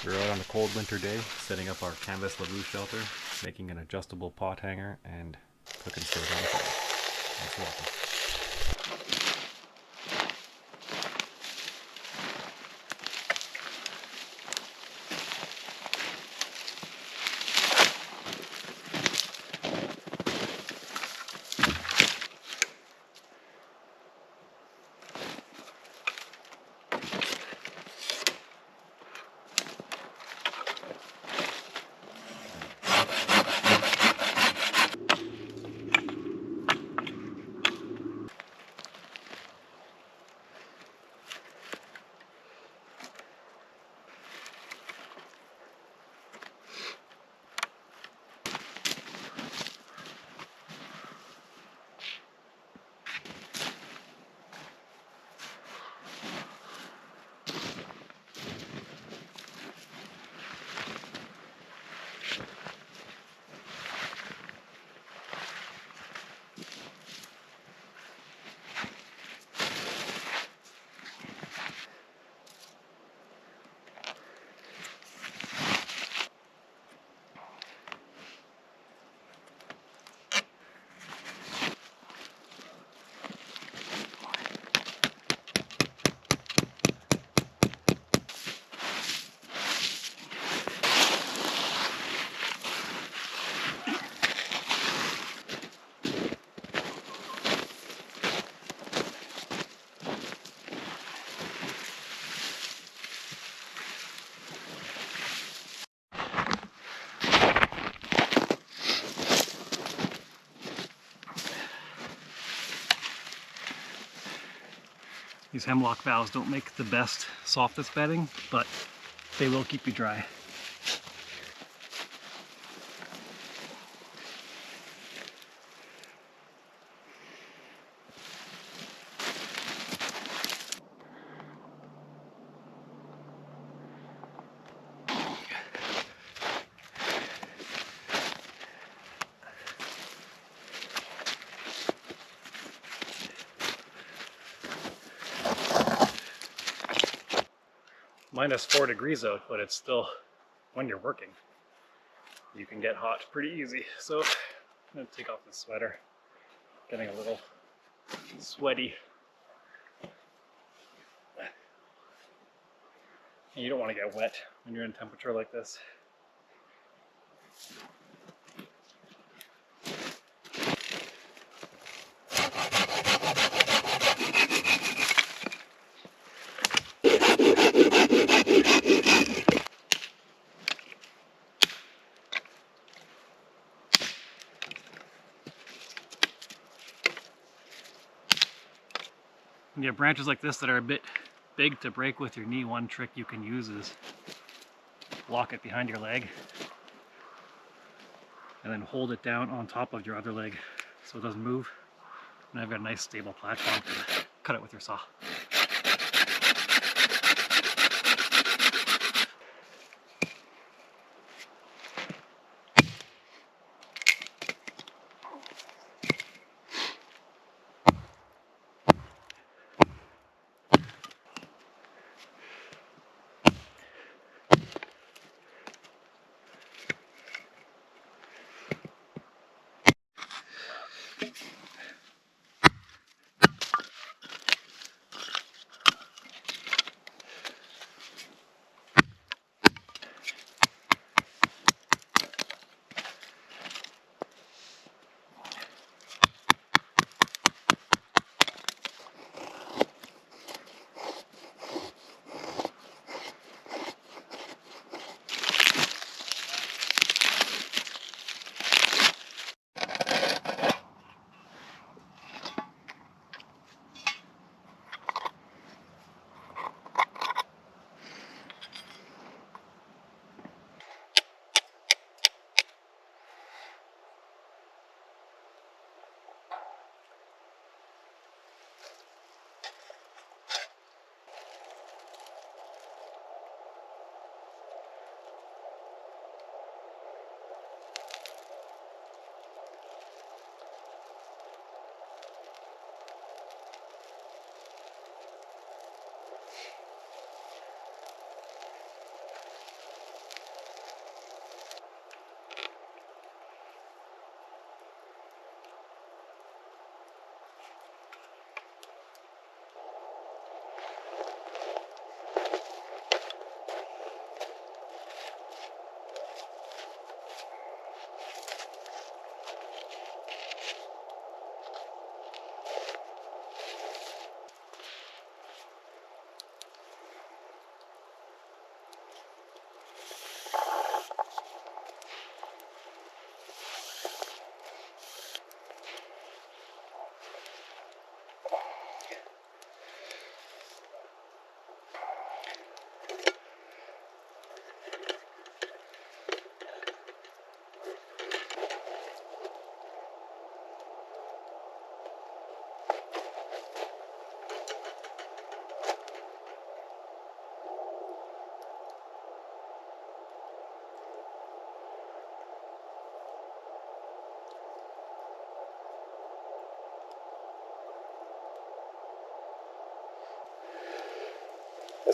We're out on a cold winter day, setting up our canvas Lavoo shelter, making an adjustable pot hanger, and cooking steak on the fire. Thanks for watching. These hemlock boughs don't make the best, softest bedding, but they will keep you dry. -4 degrees out, but it's still, when you're working, you can get hot pretty easy. So I'm gonna take off this sweater. Getting a little sweaty. And you don't want to get wet when you're in temperature like this. When you have branches like this that are a bit big to break with your knee, one trick you can use is lock it behind your leg and then hold it down on top of your other leg so it doesn't move. And I've got a nice stable platform to cut it with your saw.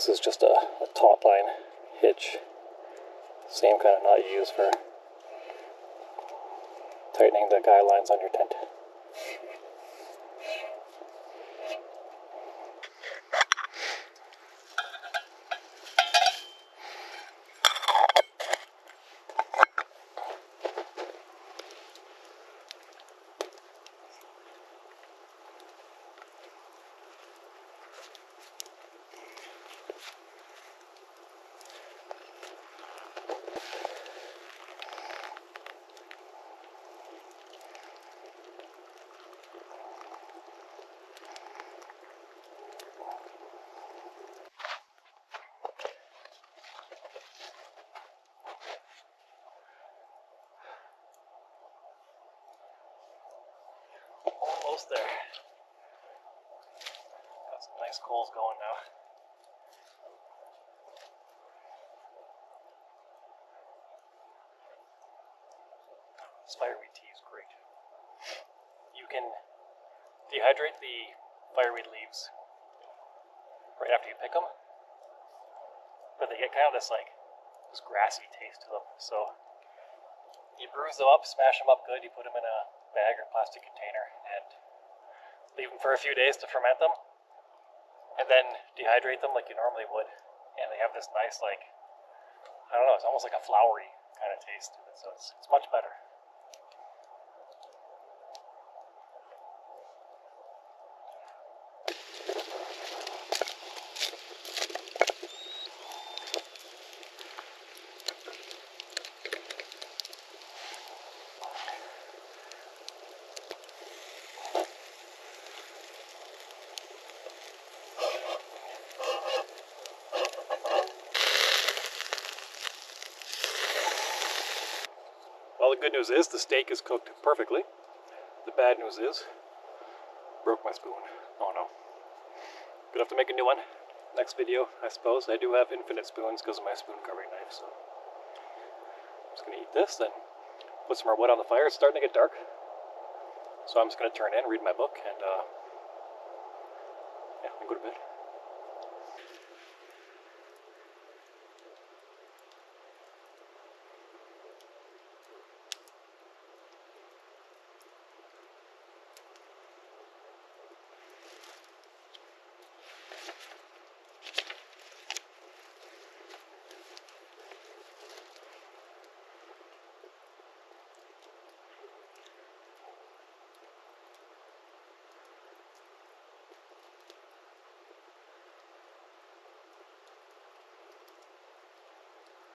This is just a taut line hitch. Same kind of knot you use for tightening the guy lines on your tent. Almost there. Got some nice coals going now. This fireweed tea is great. You can dehydrate the fireweed leaves right after you pick them, but they get kind of this grassy taste to them. So you bruise them up, smash them up good, you put them in a bag or plastic container and leave them for a few days to ferment them, and then dehydrate them like you normally would, and they have this nice, I don't know, it's almost like a flowery kind of taste to it, so it's much better. Well, the good news is the steak is cooked perfectly. The bad news is, broke my spoon. Oh no. Gonna have to make a new one. Next video, I suppose. I do have infinite spoons because of my spoon carving knife, so I'm just gonna eat this, then put some more wood on the fire. It's starting to get dark, so I'm just gonna turn in, read my book, and yeah, go to bed.